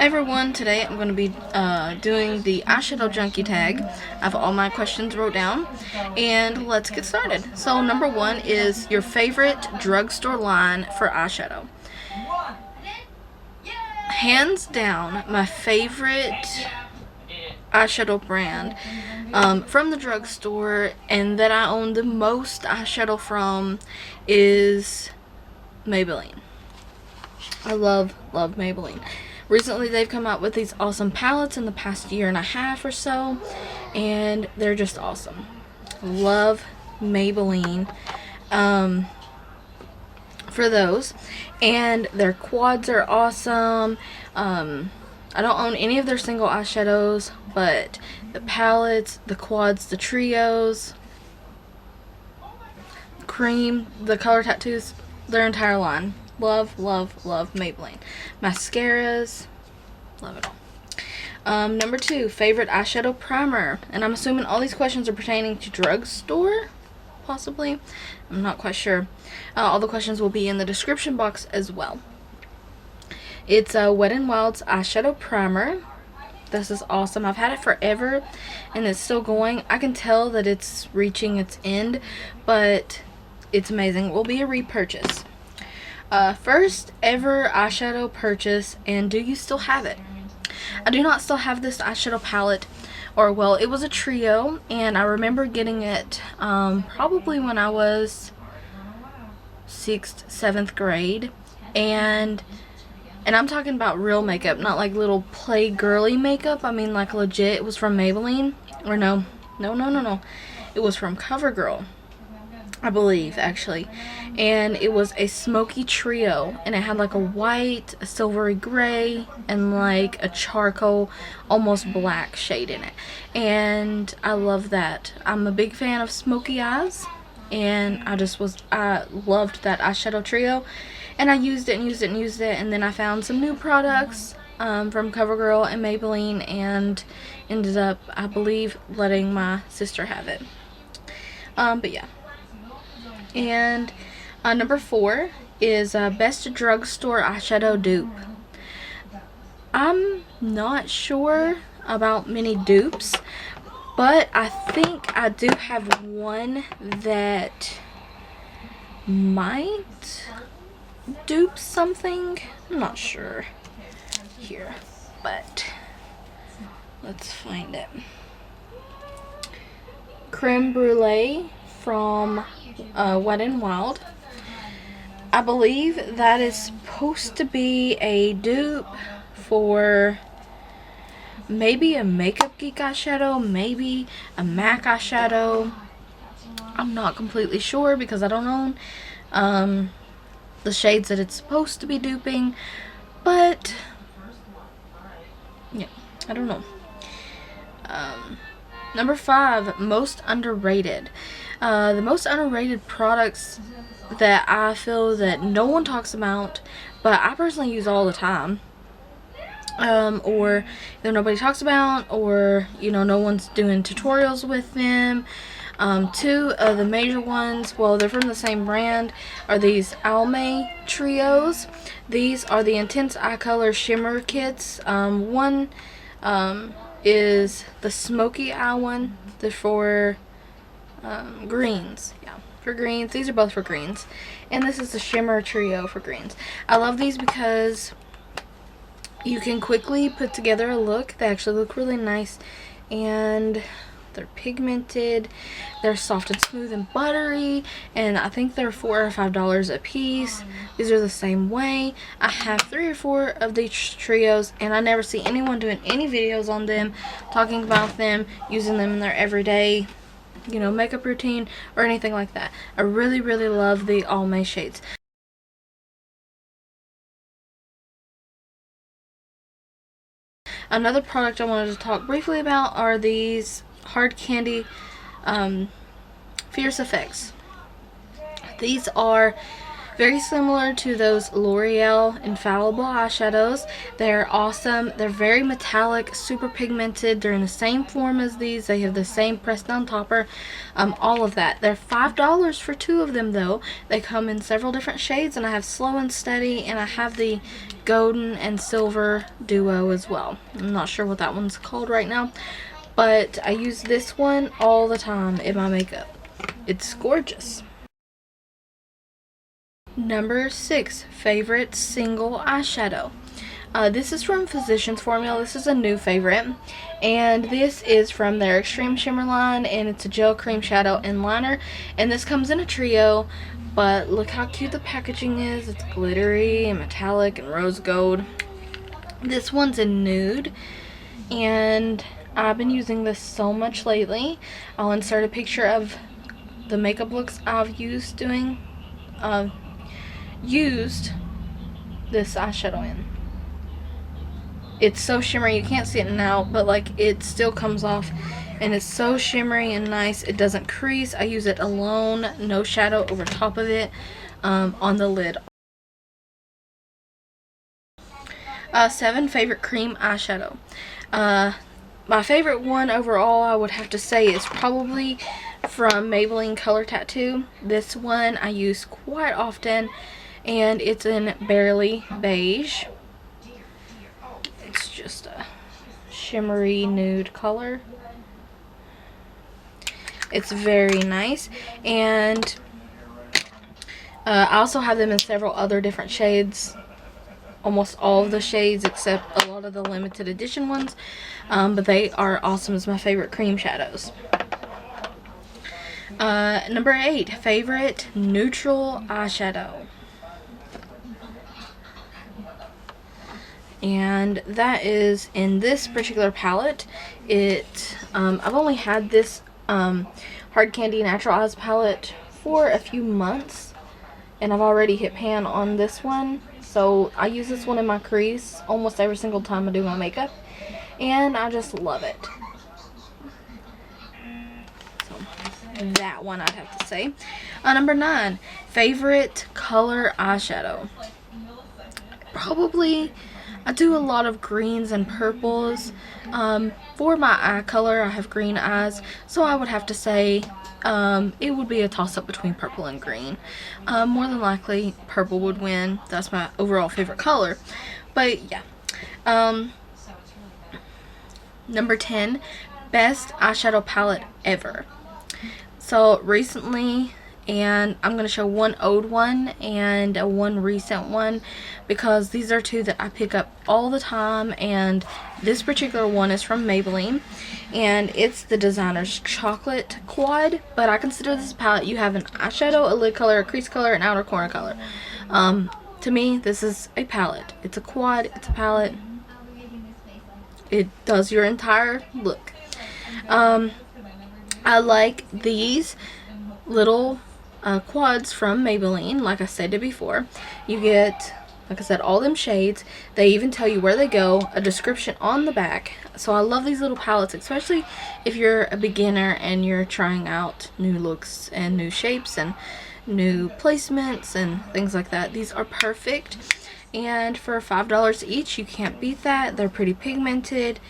Hi everyone, today I'm going to be doing the Eyeshadow Junkie Tag. I have all my questions wrote down, and let's get started. So number one is your favorite drugstore line for eyeshadow. Hands down, my favorite eyeshadow brand from the drugstore and that I own the most eyeshadow from is Maybelline. I love Maybelline. Recently they've come out with these awesome palettes in the past year and a half or so, and they're just awesome. Love Maybelline for those, and their quads are awesome. I don't own any of their single eyeshadows, but the palettes, the quads, the trios, cream, the color tattoos, their entire line. Love Maybelline. Mascaras, love it all. Number two, favorite eyeshadow primer. And I'm assuming all these questions are pertaining to drugstore, possibly. I'm not quite sure. All the questions will be in the description box as well. It's a Wet n Wild's eyeshadow primer. This is awesome. I've had it forever, and it's still going. I can tell that it's reaching its end, but it's amazing. It will be a repurchase. First ever eyeshadow purchase, and do you still have it? I do not still have this eyeshadow palette, or well, it was a trio, and I remember getting it probably when I was 6th, 7th grade, and I'm talking about real makeup, not like little play girly makeup. I mean like legit. It was from Maybelline, or no, it was from CoverGirl, I believe, actually. And it was a smoky trio, and it had like a white, a silvery gray, and like a charcoal, almost black shade in it. And I love that. I'm a big fan of smoky eyes, and I loved that eyeshadow trio, and I used it, and then I found some new products from CoverGirl and Maybelline, and ended up, I believe, letting my sister have it. But yeah. And number four is best drugstore eyeshadow dupe. I'm not sure about many dupes, but I think I do have one that might dupe something. I'm not sure here, but let's find it. Creme Brulee from Wet n Wild. I believe that is supposed to be a dupe for maybe a Makeup Geek eyeshadow, maybe a MAC eyeshadow. I'm not completely sure because I don't own the shades that it's supposed to be duping, but yeah, I don't know. Number five, most underrated. The most underrated products that I feel that no one talks about, but I personally use all the time, or either nobody talks about, or no one's doing tutorials with them. Two of the major ones, well, they're from the same brand, are these Almay trios. These are the Intense Eye Color Shimmer Kits. One is the Smoky Eye one. They're for greens. Yeah, for greens. These are both for greens. And this is the Shimmer Trio for greens. I love these because you can quickly put together a look. They actually look really nice, and they're pigmented, they're soft and smooth and buttery, and I think they're $4 or $5 a piece. These are the same way. I have 3 or 4 of these trios, and I never see anyone doing any videos on them, talking about them, using them in their everyday makeup routine or anything like that. I really love the Almay shades. Another product I wanted to talk briefly about are these hard candy Fierce Effects. These are Very similar to those L'Oreal Infallible eyeshadows. They're awesome. They're very metallic, super pigmented. They're in the same form as these. They have the same pressed down topper, all of that. They're $5 for 2 of them though. They come in several different shades, and I have Slow and Steady, and I have the golden and silver duo as well. I'm not sure what that one's called right now, but I use this one all the time in my makeup. It's gorgeous. Number 6, favorite single eyeshadow. This is from Physicians Formula. This is a new favorite, and this is from their Extreme Shimmer line, and it's a gel cream shadow and liner, and this comes in a trio. But look how cute the packaging is. It's glittery and metallic and rose gold. This one's in nude, and I've been using this so much lately. I'll insert a picture of the makeup looks I've used this eyeshadow in. It's so shimmery, you can't see it now, but like it still comes off, and it's so shimmery and nice. It doesn't crease. I use it alone, no shadow over top of it, on the lid. 7, favorite cream eyeshadow. My favorite one overall, I would have to say, is probably from Maybelline Color Tattoo. This one I use quite often, and it's in Barely Beige. It's just a shimmery nude color. It's very nice, and I also have them in several other different shades. Almost all of the shades except a lot of the limited edition ones, but they are awesome as my favorite cream shadows. Number 8, favorite neutral eyeshadow. And that is in this particular palette. I've only had this Hard Candy Natural Eyes palette for a few months, and I've already hit pan on this one. So I use this one in my crease almost every single time I do my makeup, and I just love it. So that one I'd have to say. Number 9, favorite color eyeshadow. Probably, I do a lot of greens and purples. For my eye color, I have green eyes, so I would have to say it would be a toss-up between purple and green. More than likely, purple would win. That's my overall favorite color. But yeah. Number 10, best eyeshadow palette ever. So recently, and I'm going to show one old one and one recent one, because these are 2 that I pick up all the time, and this particular one is from Maybelline, and it's the Designer's Chocolate Quad. But I consider this a palette. You have an eyeshadow, a lid color, a crease color, an outer corner color. To me, this is a palette. It's a quad, it's a palette. It does your entire look. I like these little quads from Maybelline. Like I said before, you get, like I said, all them shades. They even tell you where they go, a description on the back. So I love these little palettes, especially if you're a beginner and you're trying out new looks and new shapes and new placements and things like that. These are perfect, and for $5 each, you can't beat that. They're pretty pigmented,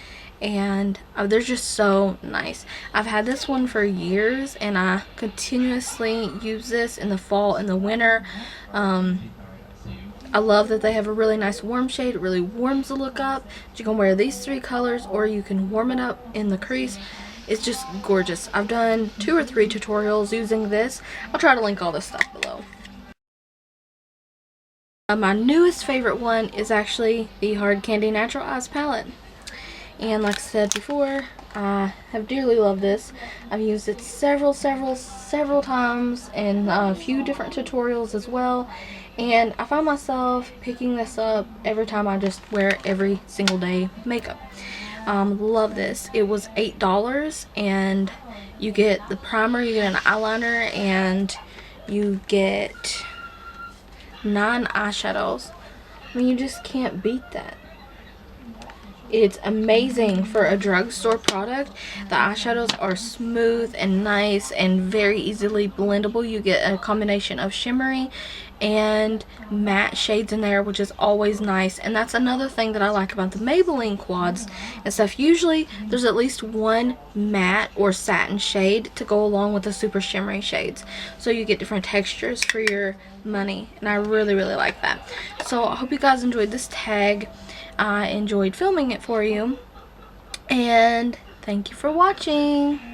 and they're just so nice. I've had this one for years, and I continuously use this in the fall and the winter. I love that they have a really nice warm shade. It really warms the look up. You can wear these 3 colors, or you can warm it up in the crease. It's just gorgeous. I've done 2 or 3 tutorials using this. I'll try to link all this stuff below. My newest favorite one is actually the Hard Candy Natural Eyes palette. And like I said before, I have dearly loved this. I've used it several times in a few different tutorials as well. And I find myself picking this up every time I just wear every single day makeup. Love this. It was $8, and you get the primer, you get an eyeliner, and you get 9 eyeshadows. I mean, you just can't beat that. It's amazing for a drugstore product. The eyeshadows are smooth and nice and very easily blendable. You get a combination of shimmery and matte shades in there, which is always nice. And that's another thing that I like about the Maybelline quads and stuff. Usually there's at least one matte or satin shade to go along with the super shimmery shades, so you get different textures for your money, and I really like that. So I hope you guys enjoyed this tag. I enjoyed filming it for you, and thank you for watching.